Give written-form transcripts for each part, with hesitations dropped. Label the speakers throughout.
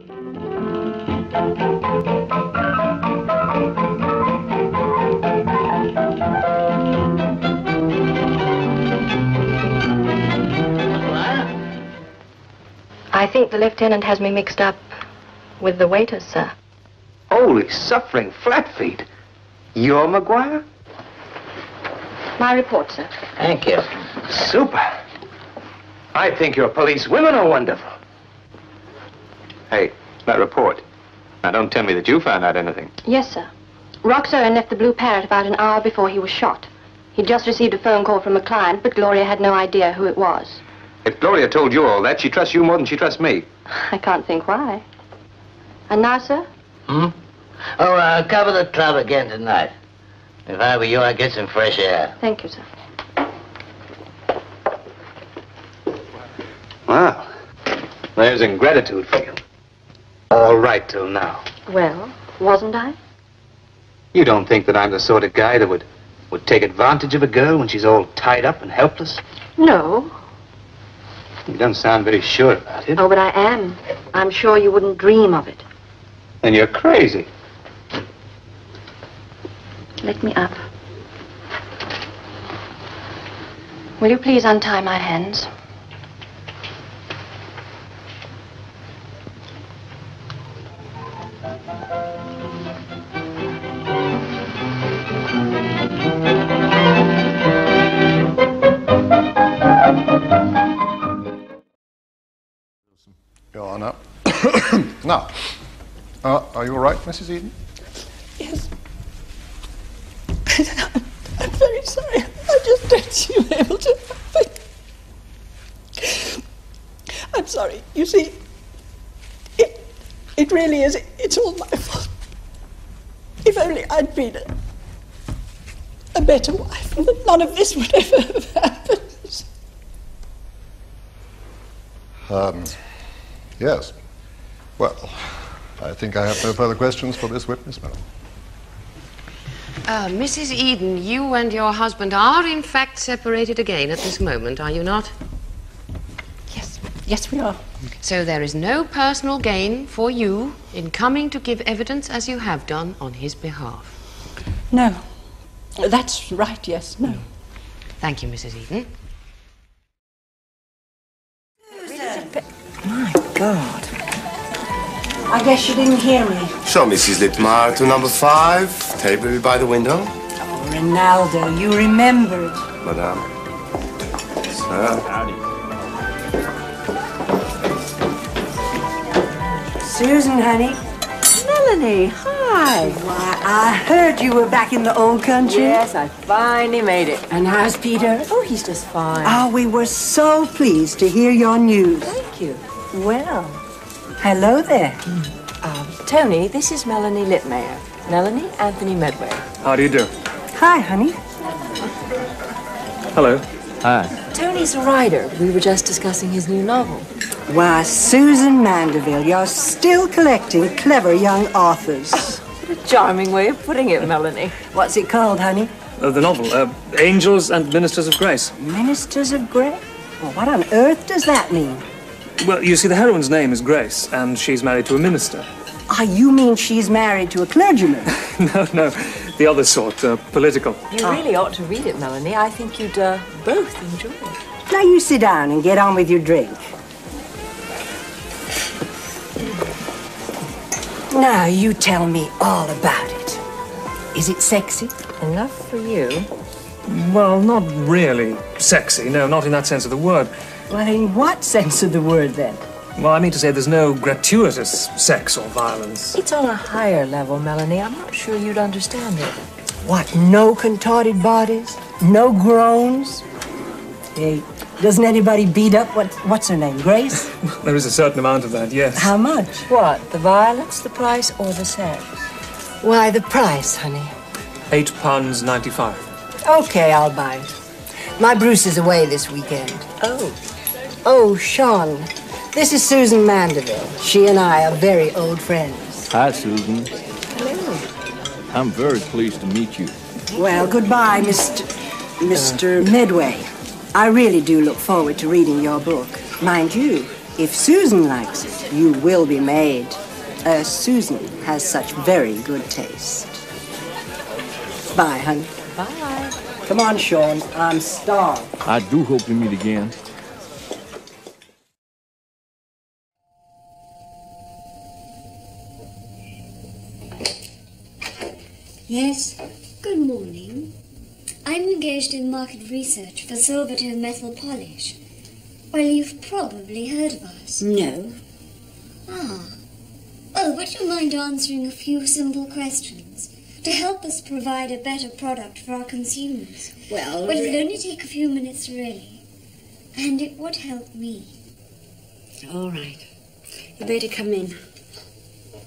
Speaker 1: I think the lieutenant has me mixed up with the waiters, sir.
Speaker 2: Holy suffering flat feet. You're McGuire?
Speaker 1: My report, sir.
Speaker 3: Thank you.
Speaker 2: Super. I think your police women are wonderful. Hey, that report. Now, don't tell me that you found out anything.
Speaker 1: Yes, sir. Roxanne left the Blue Parrot about an hour before he was shot. He'd just received a phone call from a client, but Gloria had no idea who it was.
Speaker 2: If Gloria told you all that, she trusts you more than she trusts me.
Speaker 1: I can't think why. And now, sir?
Speaker 3: Oh, cover the club again tonight. If I were you, I'd get some fresh air.
Speaker 1: Thank you, sir.
Speaker 2: Well, there's ingratitude for you. All right till now.
Speaker 1: Well, wasn't I?
Speaker 2: You don't think that I'm the sort of guy that would take advantage of a girl when she's all tied up and helpless?
Speaker 1: No.
Speaker 2: You don't sound very sure about it.
Speaker 1: Oh, but I am. I'm sure you wouldn't dream of it.
Speaker 2: Then you're crazy.
Speaker 1: Let me up. Will you please untie my hands?
Speaker 4: Go on up. Now, are you all right, Mrs. Eden?
Speaker 5: Yes. I'm very sorry. I just don't seem able to help it. I'm sorry. You see, it really is. It's all my fault. If only I'd been a better wife, none of this would ever have happened.
Speaker 4: Yes. Well, I think I have no further questions for this witness, madam.
Speaker 6: Mrs. Eden, you and your husband are in fact separated again at this moment, are you not?
Speaker 5: Yes. Yes, we are.
Speaker 6: So there is no personal gain for you in coming to give evidence as you have done on his behalf?
Speaker 5: No. That's right, yes, no.
Speaker 6: Thank you, Mrs. Eden.
Speaker 7: My God. I guess you didn't hear me.
Speaker 8: Show Mrs. Littmar to number 5, table by the window.
Speaker 7: Oh, Ronaldo, you remembered.
Speaker 8: Madame. Sir. Howdy.
Speaker 7: Susan, honey.
Speaker 9: Melanie, hi.
Speaker 7: Why, I heard you were back in the old country.
Speaker 9: Yes, I finally made it.
Speaker 7: And how's Peter?
Speaker 9: Oh, he's just fine.
Speaker 7: Oh, we were so pleased to hear your news.
Speaker 9: Thank you.
Speaker 7: Well, hello there.
Speaker 9: Tony, this is Melanie Littmeyer. Melanie Anthony Medway.
Speaker 10: How do you do?
Speaker 7: Hi, honey.
Speaker 10: Hello.
Speaker 11: Hi.
Speaker 9: Tony's a writer. We were just discussing his new novel.
Speaker 7: Why, Susan Mandeville, you're still collecting clever young authors.
Speaker 9: What a charming way of putting it, Melanie.
Speaker 7: What's it called, honey?
Speaker 10: The novel, Angels and Ministers of Grace.
Speaker 7: Ministers of Grace? Well, what on earth does that mean?
Speaker 10: Well, you see, the heroine's name is Grace, and she's married to a minister.
Speaker 7: Ah, you mean she's married to a clergyman?
Speaker 10: No, the other sort, political.
Speaker 9: You really ought to read it, Melanie. I think you'd both enjoy it.
Speaker 7: Now you sit down and get on with your drink. Now you tell me all about it. Is it sexy?
Speaker 9: Enough for you.
Speaker 10: Well, not really sexy, no, not in that sense of the word.
Speaker 7: Well, in what sense of the word, then?
Speaker 10: Well, I mean to say there's no gratuitous sex or violence.
Speaker 9: It's on a higher level, Melanie. I'm not sure you'd understand it.
Speaker 7: What, no contorted bodies? No groans? Hey, doesn't anybody beat up, what's her name, Grace?
Speaker 10: There is a certain amount of that, yes.
Speaker 7: How much?
Speaker 9: What, the violence, the price, or the sex?
Speaker 7: Why, the price, honey.
Speaker 10: £8.95.
Speaker 7: Okay, I'll buy it. My Bruce is away this weekend.
Speaker 9: Oh.
Speaker 7: Oh, Sean, this is Susan Mandeville. She and I are very old friends.
Speaker 11: Hi, Susan.
Speaker 7: Hello.
Speaker 11: I'm very pleased to meet you.
Speaker 7: Well, goodbye, Mr. Medway. I really do look forward to reading your book. Mind you, If Susan likes it, you will be made. Susan has such very good taste. Bye, honey.
Speaker 9: Bye.
Speaker 7: Come on, Sean. I'm starved.
Speaker 11: I do hope to meet again.
Speaker 12: Yes, good morning. I'm engaged in market research for silver to metal polish. Well, you've probably heard of us.
Speaker 7: No.
Speaker 12: Ah. Well, would you mind answering a few simple questions to help us provide a better product for our consumers?
Speaker 7: Well,
Speaker 12: it would only take a few minutes, really. And it would help me.
Speaker 7: all right. You better come in.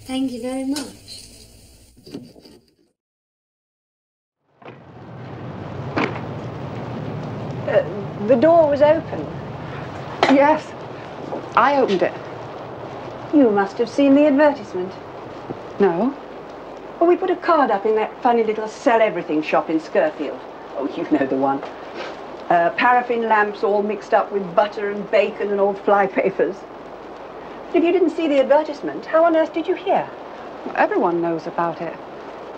Speaker 12: Thank you very much.
Speaker 13: The door was open.
Speaker 14: Yes, I opened it.
Speaker 13: You must have seen the advertisement.
Speaker 14: No.
Speaker 13: Well, we put a card up in that funny little sell-everything shop in Skirfield. Oh, you know the one. Paraffin lamps all mixed up with butter and bacon and old fly papers. But if you didn't see the advertisement, how on earth did you hear?
Speaker 14: Well, everyone knows about it.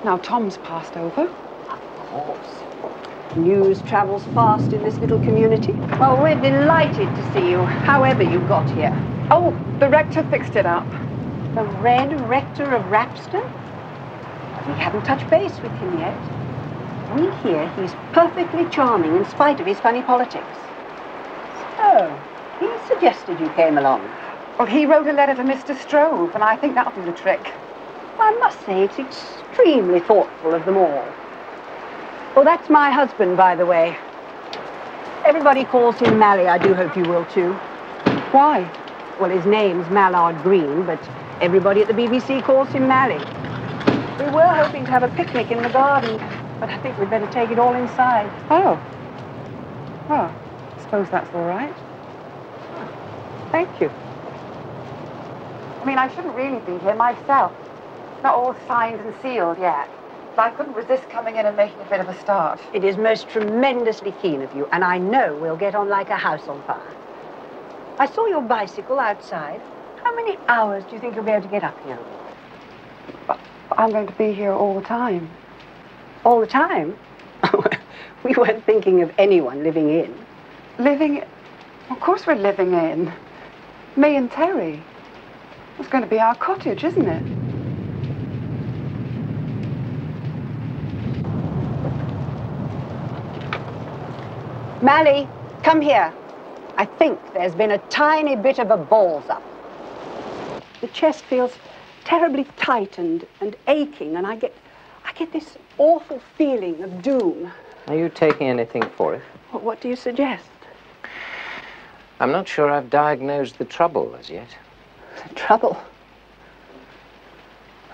Speaker 14: Now Tom's passed over.
Speaker 13: Of course. News travels fast in this little community. Well, we're delighted to see you, however you got here.
Speaker 14: Oh, the rector fixed it up.
Speaker 13: The Red Rector of Rapston? We haven't touched base with him yet. We hear he's perfectly charming in spite of his funny politics. So, he suggested you came along.
Speaker 14: Well, he wrote a letter to Mr. Strove, and I think that'll do the trick.
Speaker 13: I must say it's extremely thoughtful of them all. Well, that's my husband, by the way. Everybody calls him Mally. I do hope you will, too.
Speaker 14: Why?
Speaker 13: Well, his name's Mallard Green, but everybody at the BBC calls him Mally. We were hoping to have a picnic in the garden, but I think we'd better take it all inside.
Speaker 14: Oh. Well, I suppose that's all right.
Speaker 13: Thank you.
Speaker 14: I mean, I shouldn't really be here myself. Not all signed and sealed yet. But I couldn't resist coming in and making a bit of a start.
Speaker 13: It is most tremendously keen of you, and I know we'll get on like a house on fire. I saw your bicycle outside. How many hours do you think you'll be able to get up here?
Speaker 14: But I'm going to be here all the time.
Speaker 13: All the time? We weren't thinking of anyone living in.
Speaker 14: Living? Of course we're living in. Me and Terry. It's going to be our cottage, isn't it?
Speaker 13: Mally, come here. I think there's been a tiny bit of a balls up. The chest feels terribly tightened and aching, and I get this awful feeling of doom.
Speaker 2: Are you taking anything for it?
Speaker 13: Well, what do you suggest?
Speaker 2: I'm not sure I've diagnosed the trouble as yet.
Speaker 13: The trouble?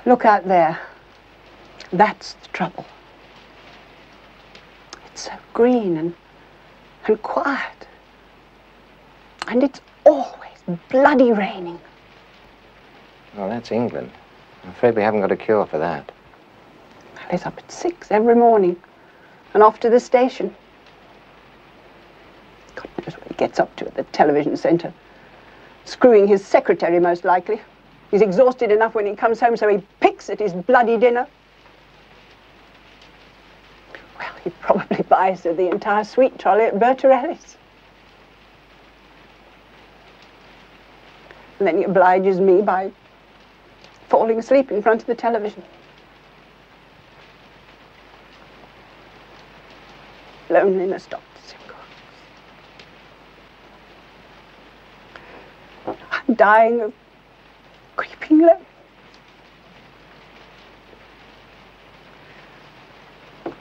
Speaker 13: Look out there. That's the trouble. It's so green and quiet. And it's always bloody raining.
Speaker 2: Well, that's England. I'm afraid we haven't got a cure for that.
Speaker 13: He's up at 6 every morning and off to the station. God knows what he gets up to at the television centre. Screwing his secretary, most likely. He's exhausted enough when he comes home, so he picks at his bloody dinner. Well, he probably buys her the entire sweet trolley at Bertarelli's. And then he obliges me by falling asleep in front of the television. Loneliness, Dr. Simcox. I'm dying of creeping loneliness.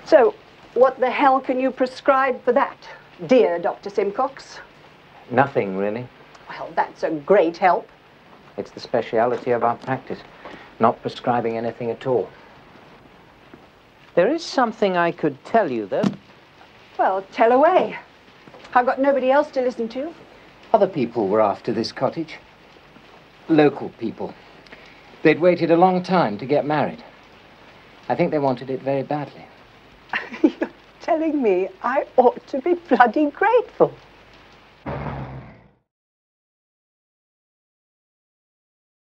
Speaker 13: So, what the hell can you prescribe for that, dear Dr. Simcox?
Speaker 2: Nothing, really.
Speaker 13: Well, that's a great help.
Speaker 2: It's the speciality of our practice, not prescribing anything at all. There is something I could tell you, though.
Speaker 13: Well, tell away. I've got nobody else to listen to.
Speaker 2: Other people were after this cottage. Local people. They'd waited a long time to get married. I think they wanted it very badly.
Speaker 13: You're telling me I ought to be bloody grateful.